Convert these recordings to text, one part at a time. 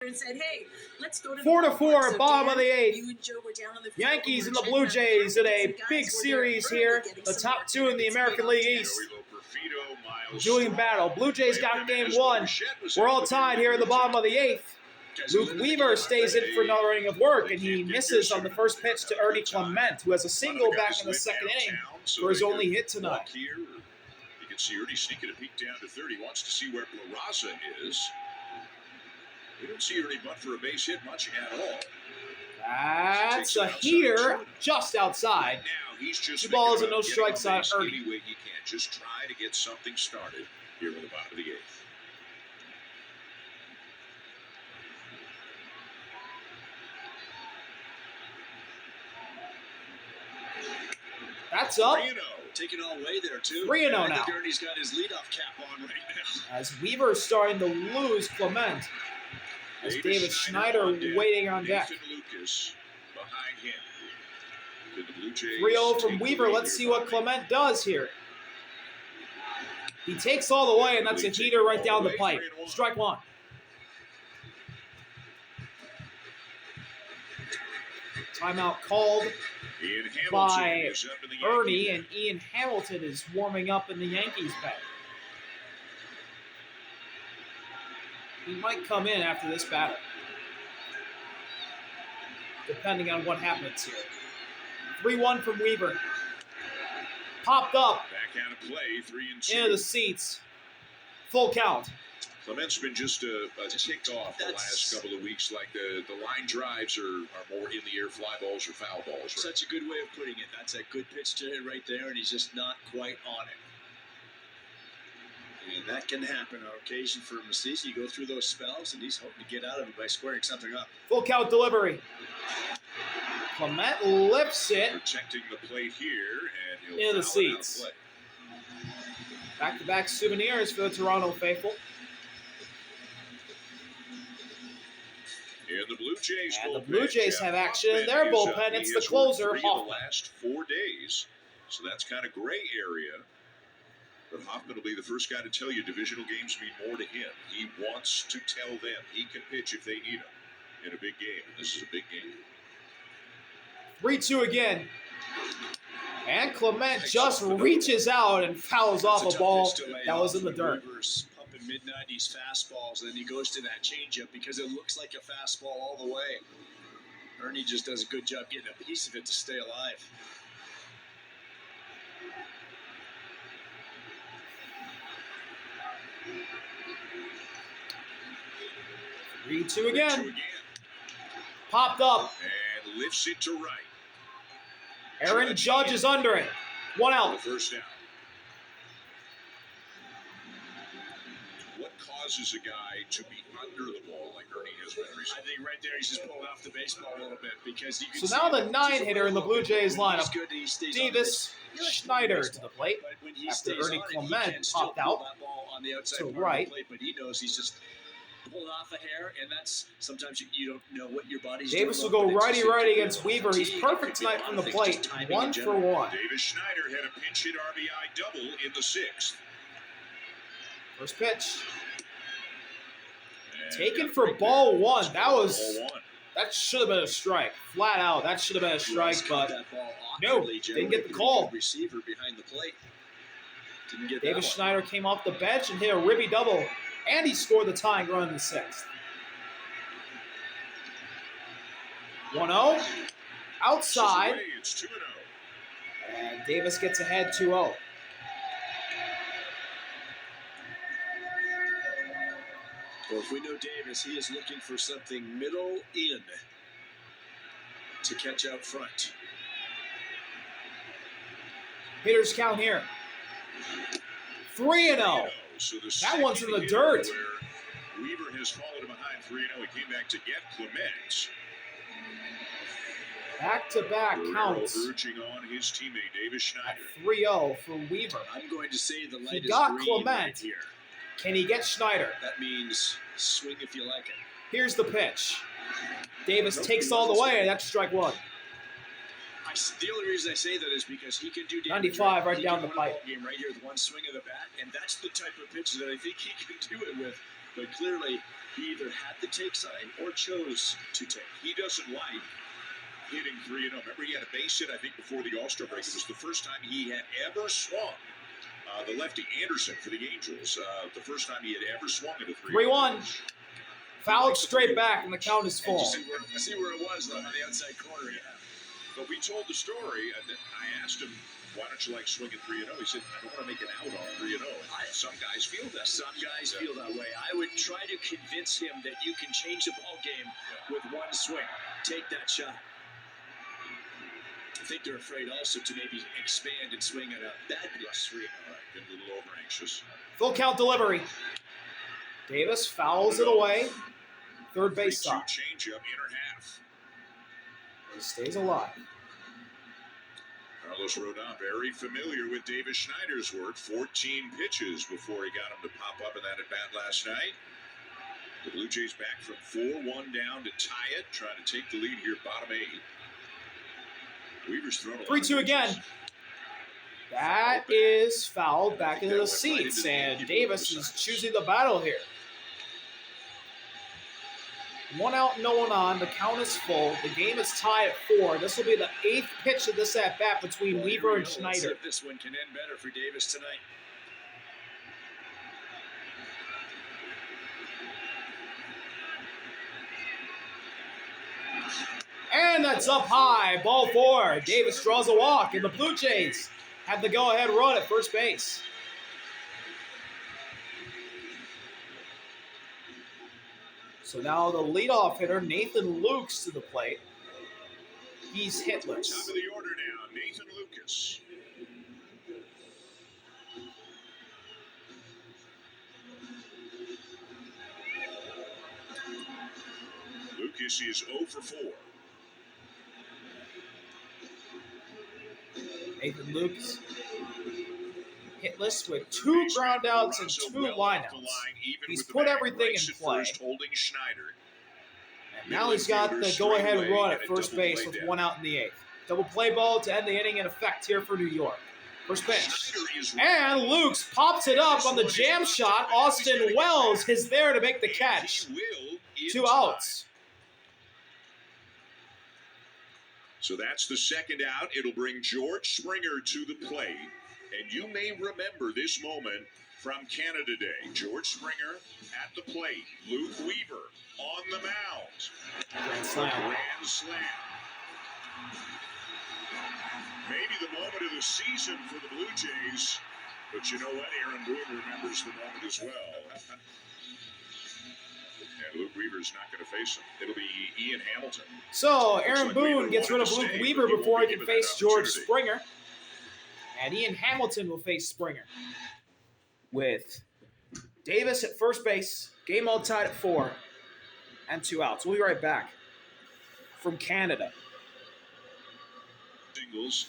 and said, "Hey, let's go to 4-4, bottom of the eighth. You and Joe were down on the Yankees and the Blue Jays in a big series here. The top two in the American League East. Julian battle. Blue Jays got game one. We're all tied here in the bottom of the eighth. Luke Weaver stays in for another inning of work, and he misses on the first pitch to Ernie Clement, who has a single back in the second inning for his only hit tonight. You can see Ernie sneaking a peek down to third. He wants to see where Peraza is. We don't see Ernie bunt for a base hit much at all. That's a heater just outside. Now he's just 2 balls and no strikes on Ernie. Any way he can. Just try to get something started here in the bottom of the eighth. That's up. 3-0. Taking all away there, too. 3-0 now. Ernie's got his leadoff cap on right now. As Weaver is starting to lose Clement. As David Schneider waiting on deck. Lucas behind him. 3-0 from Weaver. Let's see what Clement does here. He takes all the way, and that's a heater right down the pipe. Strike one. Timeout called by Ernie, and Ian Hamilton is warming up in the Yankees bag. He might come in after this batter, depending on what happens here. 3-1 from Weaver. Popped up. Back out of play, 3-2. Into the seats. Full count. Clement's been just a ticked off the last couple of weeks. Like the line drives are more in the air fly balls or foul balls. Right? Such a good way of putting it. That's a good pitch to hit right there, and he's just not quite on it. And that can happen on occasion for Masisi. You go through those spells, and he's hoping to get out of it by squaring something up. Full count delivery. Clement lifts it. Protecting the plate here, and he'll into the seats. Back-to-back souvenirs for the Toronto faithful. And the Blue Jays have action in their bullpen. It's the closer, Hoffman. The last 4 days, so that's kind of gray area. But Hoffman will be the first guy to tell you divisional games mean more to him. He wants to tell them he can pitch if they need him in a big game. And this is a big game. 3-2 again. And Clement just reaches out and fouls off a ball that was in the dirt. Pumping mid-90s fastballs, and then he goes to that changeup because it looks like a fastball all the way. Ernie just does a good job getting a piece of it to stay alive. Three-two again. Popped up. And lifts it to right. Aaron Judge is under it. 1 out. First down. What causes a guy to be under the ball like Ernie has been recently? I think right there he's just pulling off the baseball a little bit because you can so now the 9-hitter in the Blue Jays lineup. Davis Schneider to the plate after Ernie Clement popped out to the right. But he knows he's just pulling off a hair, and that's sometimes you don't know what your body's Davis doing. will go righty-righty against Weaver. He's perfect tonight from the plate. 1 for 1. Davis Schneider had a pinch hit RBI double in the 6th. First pitch. Taken for ball 1. That should have been a strike. Flat out, that should have been a strike, but no, didn't get the call. Receiver behind the plate. Didn't get Davis Schneider came off the bench and hit a ribby double. And he scored the tying run in the 6th. 1-0. Outside. It's 2-0. And Davis gets ahead 2-0. Well, if we know Davis, he is looking for something middle in to catch out front. Hitters count here. 3-0. So that one's in the dirt. Weaver has fallen behind 3-0. He came back to get Clement. Back-to-back counts. Urging on his teammate Davis Schneider. 3-0 for Weaver. I'm going to say the light he is got green Clement. Right here. Can he get Schneider? That means swing if you like it. Here's the pitch. Davis takes all the way. That's strike 1. The only reason I say that is because he can do damage. 95 right down the pipe. Game right here with one swing of the bat, and that's the type of pitch that I think he can do it with. But clearly, he either had the take sign or chose to take. He doesn't like hitting 3-0. Remember, he had a base hit, I think, before the All-Star break. It was the first time he had ever swung. The lefty Anderson for the Angels. The first time he had ever swung at a 3-1. Fouled straight back, and the count is full. See where it was, though, on the outside corner. Yeah. But we told the story, and I asked him, why don't you like swinging 3-0? He said, I don't want to make an out on 3-0. Some guys feel that. Some guys feel that way. I would try to convince him that you can change the ball game with one swing. Take that shot. I think they're afraid also to maybe expand and swing at a bad pitch. 3-0. Getting a little over anxious. Full count delivery. Davis fouls it away. Third base 3-2 side. change up inner half. He stays alive. Carlos Rodon, very familiar with Davis Schneider's work. 14 pitches before he got him to pop up in that at-bat last night. The Blue Jays back from 4-1 down to tie it, trying to take the lead here, bottom 8. Weaver's thrown a lot of 3-2 again. pitches. That is fouled back into the seats, and Davis is choosing the battle here. 1 out, no one on. The count is full. The game is tied at 4. This will be the 8th pitch of this at-bat between Weaver and Let's see Schneider. if this one can end better for Davis tonight. And that's up high. Ball 4. Davis draws a walk, and the Blue Jays have the go-ahead run at first base. So now the leadoff hitter, Nathan Lukes, to the plate. He's hitless. Top of the order now, Nathan Lucas. Lucas is 0 for 4. Nathan Lukes hitless with 2 groundouts and 2 lineouts. He's put everything in play. Holding Schneider. And now he's got the go-ahead run at first base with 1 out in the 8th. Double play ball to end the inning in effect here for New York. First pitch. And Lukes pops it up on the jam shot. Austin Wells is there to make the catch. 2 outs. So that's the second out. It'll bring George Springer to the plate. And you may remember this moment from Canada Day. George Springer at the plate. Luke Weaver on the mound. Grand slam. Grand slam. Maybe the moment of the season for the Blue Jays. But you know what? Aaron Boone remembers the moment as well. And Luke Weaver's not going to face him. It'll be Ian Hamilton. So Aaron Boone gets rid of Luke Weaver before he can face George Springer. And Ian Hamilton will face Springer. With Davis at first base, game all tied at 4, and 2 outs. We'll be right back from Canada. Singles,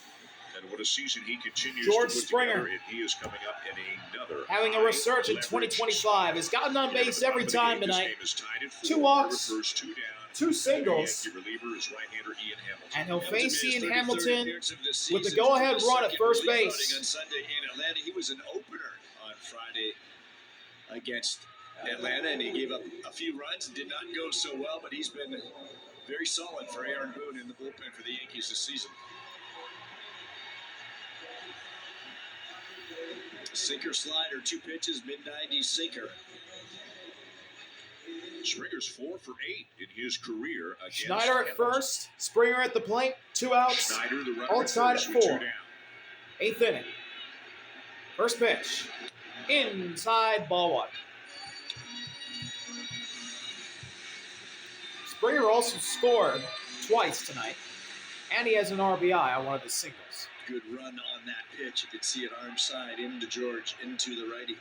and what a season he continues George to put Springer, together, and he is coming up in another having a resurgence in 2025, has gotten on base every time tonight. 2 walks, 2 singles, and he'll face Ian Hamilton with the go-ahead run at first base. On Sunday in Atlanta, he was an opener on Friday against Atlanta, and he gave up a few runs and did not go so well, but he's been very solid for Aaron Boone in the bullpen for the Yankees this season. Sinker slider, 2 pitches, mid-90s sinker. Springer's 4 for 8 in his career against Schneider at first, Springer at the plate, 2 outs, Schneider, the runner all tied at 4. 2 down. 8th inning. First pitch, inside, ball 1. Springer also scored twice tonight, and he has an RBI on one of his singles. Good run on that pitch. You could see it arm side into George, into the righty.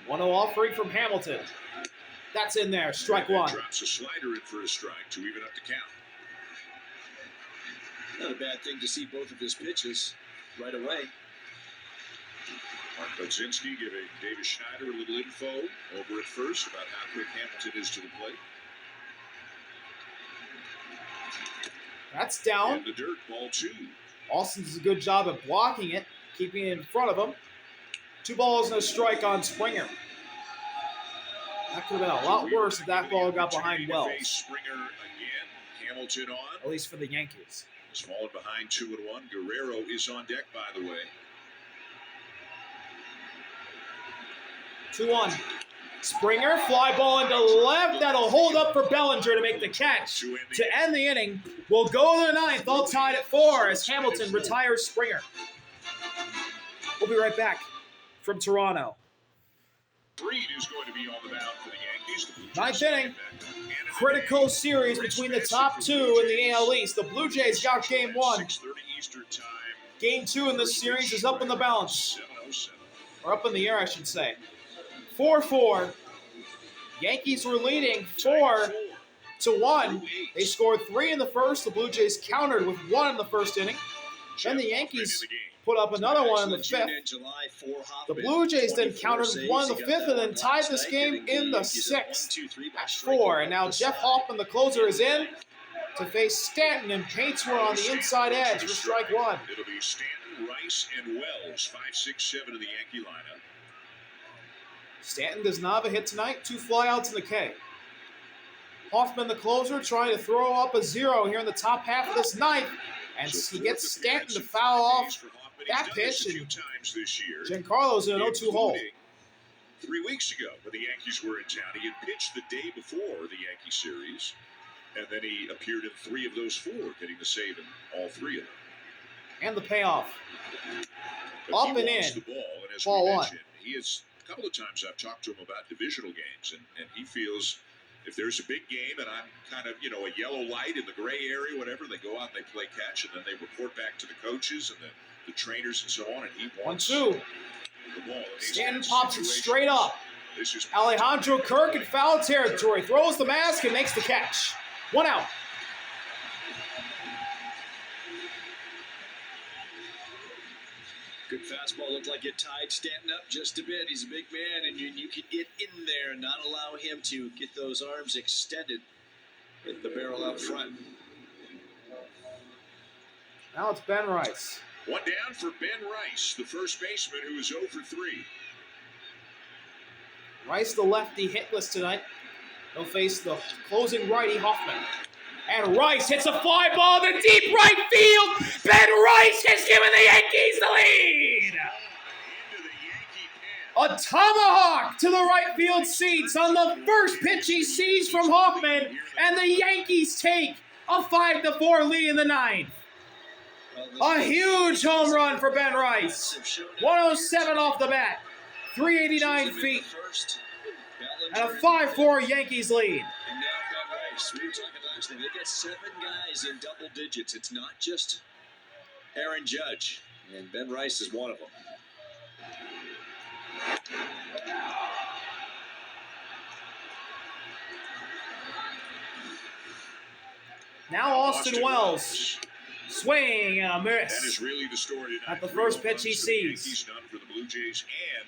1-0 offering from Hamilton. That's in there, strike 1. Drops a slider in for a strike to even up the count. Not a bad thing to see both of his pitches right away. Mark Budzinski giving Davis Schneider a little info over at first about how quick Hamilton is to the plate. That's down. In the dirt, ball 2. Austin does a good job at blocking it, keeping it in front of him. 2 balls, no strike on Springer. That could have been a lot worse if that ball got behind Wells. Springer again. Hamilton on. At least for the Yankees. He's fallen behind 2-1. Guerrero is on deck, by the way. 2-1. Springer, fly ball into left. That'll hold up for Bellinger to make the catch. To end the inning, we'll go to the ninth, all tied at 4 as Hamilton retires Springer. We'll be right back from Toronto. Reed is going to be on the mound for the Yankees. Ninth inning. Critical series between the top two in the AL East. The Blue Jays got game 1. 6:30 Eastern time. Game 2 in this series is up in the balance. 7:07. Or up in the air, I should say. 4-4. Yankees were leading 4-1. They scored 3 in the first. The Blue Jays countered with 1 in the first inning. Then the Yankees put up another one in the 5th. The Blue Jays then countered with 1 in the 5th and then tied this game in the 6th at 4. And now Jeff Hoffman, the closer, is in to face Stanton, and Paints were on the inside edge for strike 1. It'll be Stanton, Rice, and Wells, 5, 6, 7 in the Yankee lineup. Stanton does not have a hit tonight. 2 flyouts in the K. Hoffman, the closer, trying to throw up a 0 here in the top half of this ninth. And he gets Stanton to foul off that pitch. And Giancarlo's in an 0-2 hole. 3 weeks ago, when the Yankees were in town, he had pitched the day before the Yankee series. And then he appeared in 3 of those 4, getting the save in all 3 of them. And the payoff. But Up he and wants in. the ball, and as Ball we 1. mentioned, he is, a couple of times I've talked to him about divisional games, and he feels if there's a big game and I'm kind of, a yellow light in the gray area, whatever, they go out and they play catch, and then they report back to the coaches and the trainers and so on, and he wants 1-2. the ball. Stanton pops it straight up. This is Alejandro Kirk in foul territory. Throws the mask and makes the catch. 1 out. Good fastball. Looked like it tied Stanton up just a bit. He's a big man, and you can get in there and not allow him to get those arms extended. Hit the barrel out front. Now it's Ben Rice. 1 down for Ben Rice, the first baseman, who is 0 for 3. Rice, the lefty, hitless tonight. He'll face the closing righty, Hoffman. And Rice hits a fly ball to deep right field. Ben Rice has given the Yankees the lead. Into the Yankee pen. A tomahawk to the right field seats on the first pitch he sees from Hoffman. And the Yankees take a 5-4 lead in the 9th. A huge home run for Ben Rice. 107 off the bat. 389 feet. And a 5-4 Yankees lead. And now Ben Rice. We were talking last night. They've got 7 guys in double digits. It's not just Aaron Judge. And Ben Rice is one of them. Now Austin Wells. Swing and a miss. That is really the story tonight. At the first pitch he The sees. Yankees done for the Blue Jays, and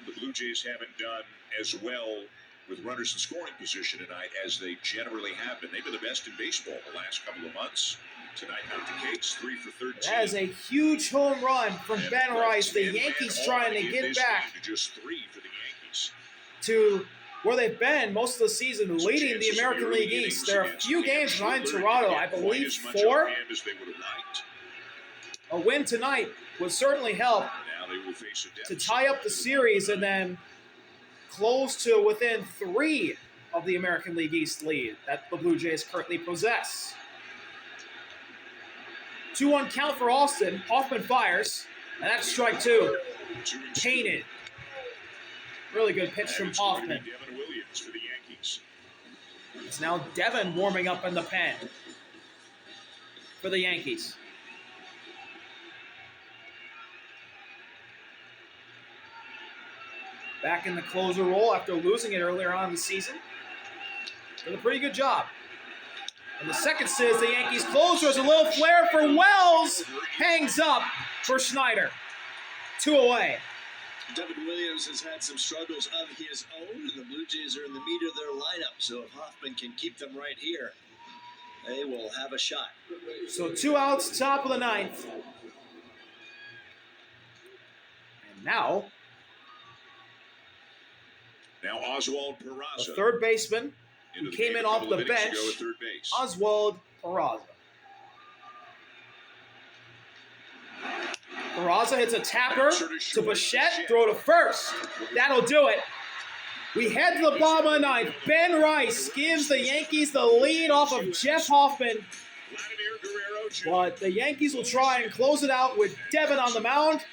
the Blue Jays haven't done as well with runners in scoring position tonight as they generally have been. They've been the best in baseball the last couple of months. Tonight, not the case. 3 for 13. That is a huge home run from And Ben Rice. The and Yankees all trying to in get this back game to just 3 for the Yankees. to where they've been most of the season, Some leading the chances in American early League innings East. There are a against few the games behind Schubert. Toronto, Didn't I get quite believe as much 4. on hand as they would have liked. A win tonight would certainly help Now they will face a to deficit. tie up the series and then close to within 3 of the American League East lead that the Blue Jays currently possess. 2-1 count for Austin. Hoffman fires, and that's strike 2. 2-2. Painted. Really good pitch from It's going to be Hoffman. Devin Williams for the Yankees. It's now Devin warming up in the pen for the Yankees. Back in the closer role after losing it earlier on in the season. Did a pretty good job. And the second says the Yankees closer is a little flare for Wells. Hangs up for Schneider. 2 away. Devin Williams has had some struggles of his own, and the Blue Jays are in the meat of their lineup. So if Hoffman can keep them right here, they will have a shot. So 2 outs, top of the 9th. And now, Now Oswald The Peraza. third baseman who into came game in a off couple the of innings bench, ago at third base. Oswald Peraza. Peraza hits a tapper to Bichette, throw to first. That'll do it. We head to the bottom of the ninth. Ben Rice gives the Yankees the lead off of Jeff Hoffman. Vladimir Guerrero Jr. But the Yankees will try and close it out with Devin on the mound.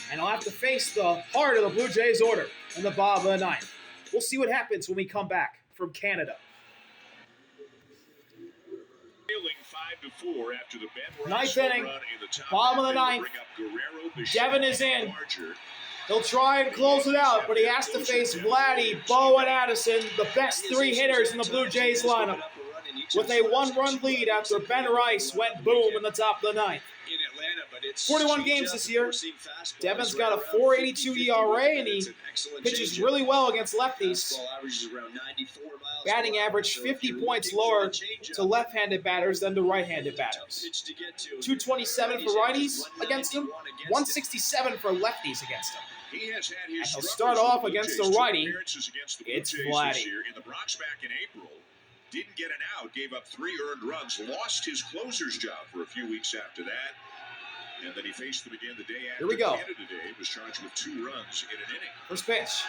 And he'll have to face the heart of the Blue Jays order in the bottom of the ninth. We'll see what happens when we come back from Canada. Trailing 5-4 after the Ben Ninth Rice home inning, run in the top bottom of the half. They will ninth. bring up Guerrero, Bichette, Devin is in. Larger. He'll try and close it out, but he has to face Vladdy, Bo, and Addison, the best three hitters in the Blue Jays lineup, with a one-run lead after Ben Rice went boom in the top of the ninth. 41 games this year. Devin's got a 4.82 ERA, and he pitches really well against lefties. Batting average 50 points lower to left-handed batters than to right-handed batters. 227 for righties against him, 167 for lefties against him. He has had And his he'll struggles start with off the Blue against Jays. the 2 righty. appearances against the Blue It's Jays Vladdy. this year. In the Bronx back in April, didn't get an out, gave up 3 earned runs, lost his closer's job for a few weeks after that. And then he faced them again the day after. Here we go. Canada Day, was charged with 2 runs in an inning. First pitch.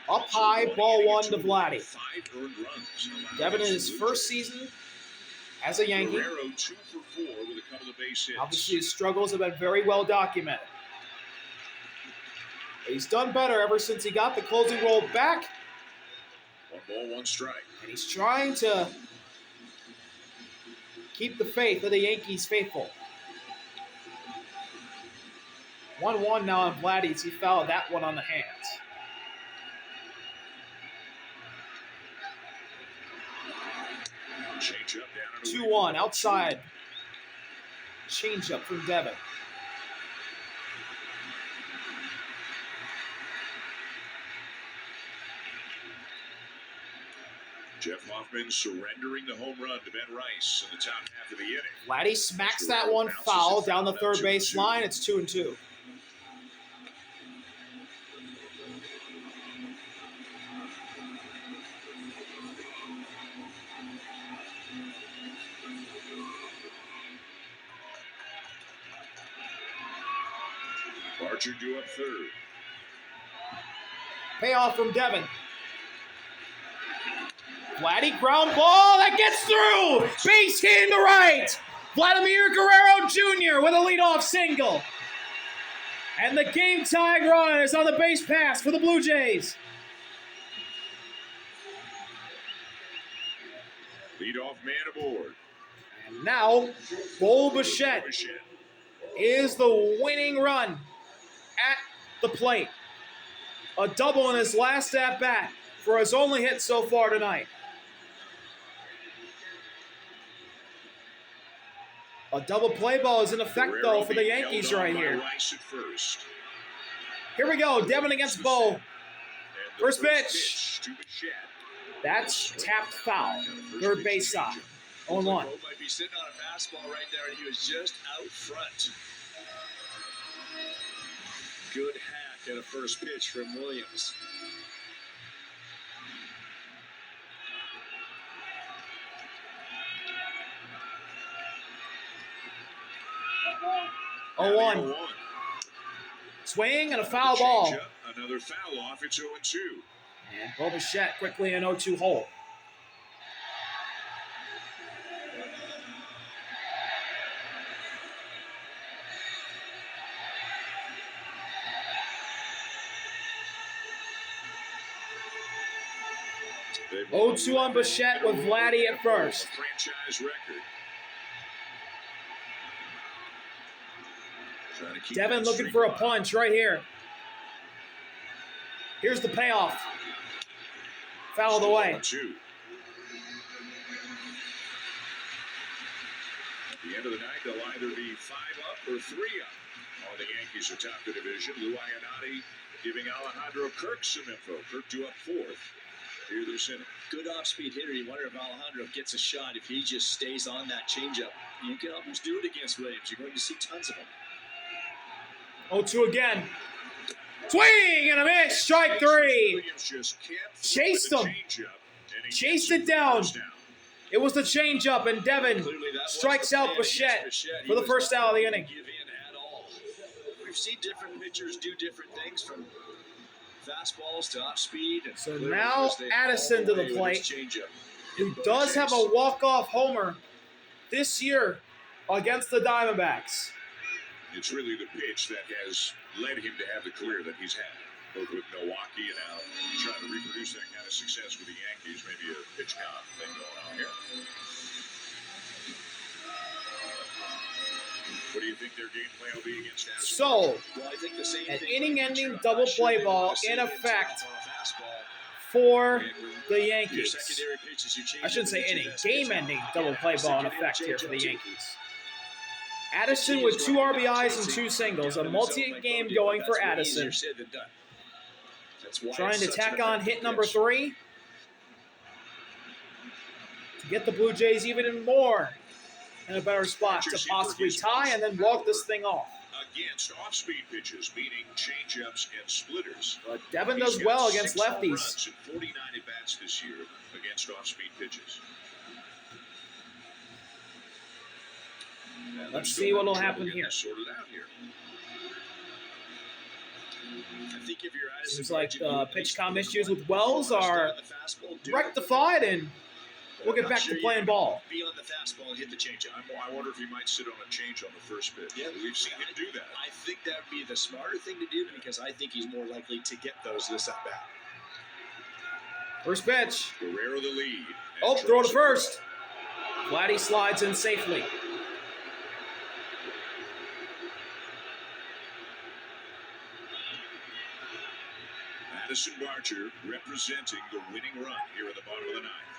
Up high, ball one to Vladdy. 5 earned runs. Devin in his first season as a Yankee. Guerrero 2 for 4 with a couple of base hits. Obviously, his struggles have been very well documented. But he's done better ever since he got the closing role back, 1 ball, 1 strike. and he's trying to keep the faith of the Yankees faithful. 1-1 now on Vladdy. He fouled that one on the hands. Change up down and away. 2-1 outside. Change up from Devin. Jeff Hoffman surrendering the home run to Ben Rice in the top half of the inning. Vladdy smacks that one foul down the third base line. It's 2-2. Archer due up third. Payoff from Devin. Vladdy ground ball that gets through. Base hit to right. Vladimir Guerrero Jr. with a leadoff single. And the game-tying run is on the base pass for the Blue Jays. Leadoff man aboard. And now, Bo Bichette is the winning run at the plate. A double in his last at-bat for his only hit so far tonight. A double play ball is in effect, though, for the Yankees right here. Here we go, Devin against Bo. First pitch. That's tapped foul. Third base side. 0-1. Bo might be sitting on a fastball right there, and he was just out front. Good hack at a first pitch from Williams. Oh, 1. Swing and a foul ball. Another foul off. It's 0-2. And Bo Bichette quickly an 0-2 hole. They've 0-2 on Bichette with Vladdy at first. Franchise record. Trying to keep Devin that looking streak for a alive. punch right here. Here's the payoff. Foul of the way. 2. At the end of the night, they'll either be 5 up or 3 up on the Yankees atop the division. Lou Ionati giving Alejandro Kirk some info. Kirk due up 4th. Here this inning. Good off-speed hitter. You wonder if Alejandro gets a shot if he just stays on that changeup. You can almost do it against Williams. You're going to see tons of them. 0-2 again. Swing and a miss. Strike three. Williams just kept Chased throwing him. the changeup, and he Chased gets it down. first down. It was the changeup, and Devin Clearly that strikes wasn't out the plan Bichette against Bichette. for the He first was out of the not inning. give in at all. We've seen different pitchers do different things from fastballs to off speed. And So clearly now was they Addison all to the way with plate, his changeup. who Hit does have a Chase. walk-off homer this year against the Diamondbacks. It's really the pitch that has led him to have the career that he's had, both with Milwaukee and now trying to reproduce that kind of success with the Yankees. Maybe a pitch count thing going on here. What do you think their game plan will be against Addison? So, Well, I think the same an thing inning-ending with double Not play sure they ball wanna see in it effect on a fastball. for And the your Yankees. secondary pitches, you change I shouldn't it say to your inning. best pitch. Game-ending double Yeah, play ball in second inning effect here for the changeup, too. Yankees. Addison with 2 RBIs and 2 singles. A multi-game going for Addison. Trying to tack on hit number 3 to get the Blue Jays even more in a better spot to possibly tie and then walk this thing off. Against off-speed pitches, meaning changeups and splitters. But Devin He's does got well against 6 home lefties. runs and 49 at-bats this year against off-speed pitches. And Let's they're still see what'll having trouble happen getting here. this sorted out here. I think if you're Addison, Seems like you the at pitch least com put issues one with Wells on are the fastball, do it. rectified, and we'll I'm get not back sure to you playing can ball. Be on the fastball and hit the changeup. I wonder if he might sit on a change on the first pitch. Yeah. We've seen him do that. I think that would be the smarter thing to do because I think he's more likely to get those this at bat. First pitch. Guerrero the lead. Oh, And throw to tries first. Vladdy slides in safely. Addison Barger representing the winning run here in the bottom of the ninth.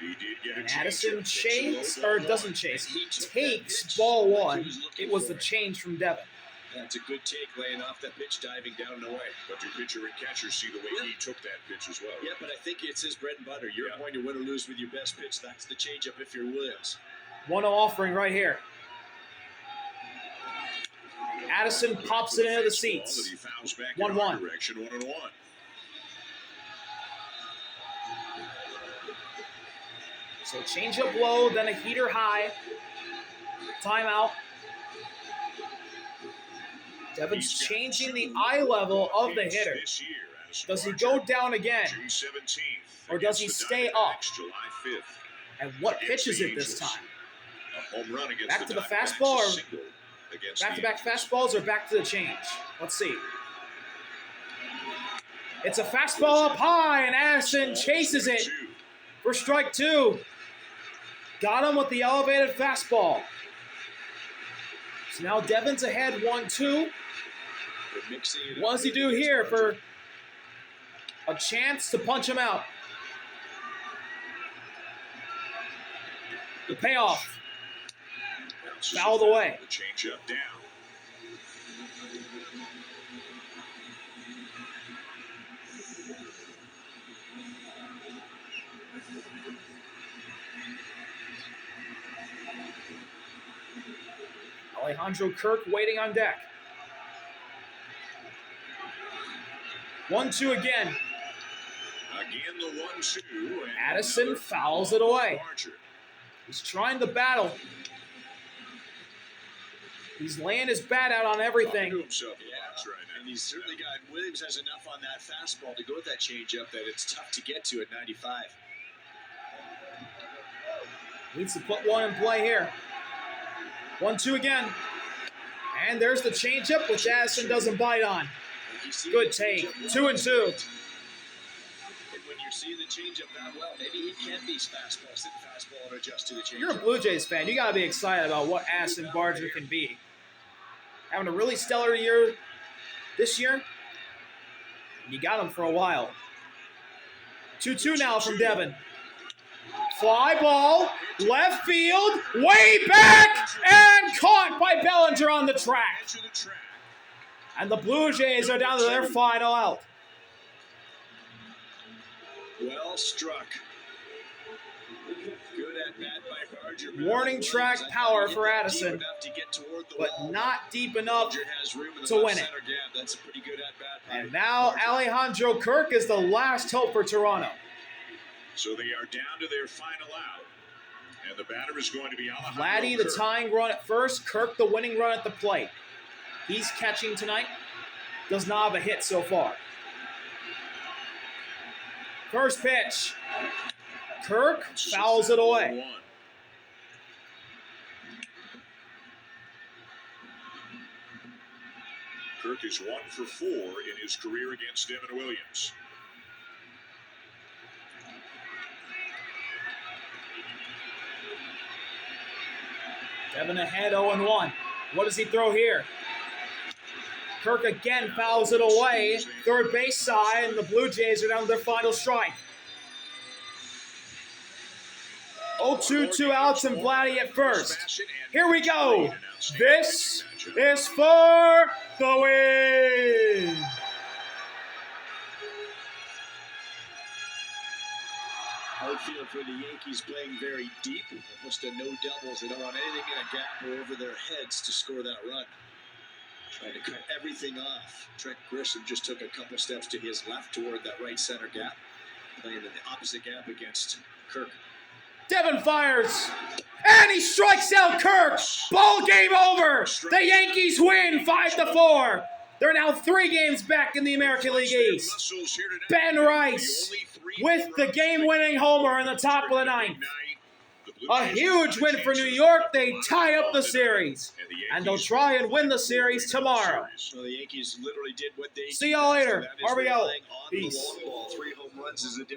He did get a And Addison changeup. chase, or doesn't chase, He took that takes pitch ball like he 1. was looking It was for the it. change from Devin. That's a good take, laying off that pitch, diving down and away. But your pitcher and catcher see the way he took that pitch as well. Yeah, but I think it's his bread and butter. You're Yeah. going to win or lose with your best pitch. That's the changeup if you're Williams. 1-0 offering right here. Addison pops it into the seats. That he fouls back 1-1. in our direction, 1-1. So changeup low, then a heater high. Timeout. Devin's He's got changing the 2 eye level of the hits hitter. this year, Addison Does he Barger. go down again? June 17th, Or does he against the stay Diamondbacks, up? July 5th. And what Against pitch is the it this Angels. time? A home run against Back to the Diamondbacks, fastball a or single against Back-to-back the Angels. fastballs or back to the change? Let's see. It's a fastball up high, and Addison chases it for strike 2. Got him with the elevated fastball. So now Devin's ahead 1-2. They're mixing it up. What does he do here for a chance to punch him out? The payoff. Bounces Fouled it away. The changeup down. Alejandro Kirk waiting on deck. 1-2 again. Again, the 1-2. and Addison another fouls foul it away. on Barger. He's trying to battle. He's laying his bat out on Talking to everything. himself in the Yeah, box right now. and he's certainly got Williams has enough on that fastball to go with that changeup that it's tough to get to at 95. Needs to put one in play here. 1-2 again. And there's the changeup, which Addison doesn't bite on. And you see Good the take. changeup 2-2. And when you're seeing the changeup that well, maybe he can be fastball, sit fastball, and adjust to the changeup. You're a Blue Jays fan. You got to be excited about what Addison Barger can be. Having a really stellar year this year. You got him for a while. 2-2 now from Devin. Fly ball, left field, way back, and caught by Bellinger on the track. Edge of the track. And the Blue Jays are down to their final out. Well struck. Good at bat by Barger. Warning track power for Addison, Enough to get toward the but wall. not deep enough Barger has room in the to left win it. center gap. That's a pretty good at bat. And now Alejandro Kirk is the last hope for Toronto. So they are down to their final out. And the batter is going to be Alejandro Vladdy, the Kirk. tying run at first. Kirk, the winning run at the plate. He's catching tonight. Does not have a hit so far. First pitch. Kirk fouls it away. 1. Kirk is 1 for 4 in his career against Devin Williams. Devin ahead 0-1. What does he throw here? Kirk again fouls it away. Third base side, and the Blue Jays are down to their final strike. 0-2, 2 outs, and Vladdy at first. Here we go. This is for the win. Outfield for the Yankees playing very deep. Almost to no doubles. They don't want anything in a gap or over their heads to score that run. Trying to cut everything off. Trent Grisham just took a couple steps to his left toward that right center gap. Playing in the opposite gap against Kirk. Devin fires, and he strikes out Kirk. Ball game over. The Yankees win 5-4. They're now 3 games back in the American League East. Ben Rice with the game-winning homer in the top of the 9th. A huge win for New York. They tie up the series, and they'll try and win the series tomorrow. So the Yankees literally did what they See y'all later. That is RBL. relying on the Peace. long ball. 3 home runs is a different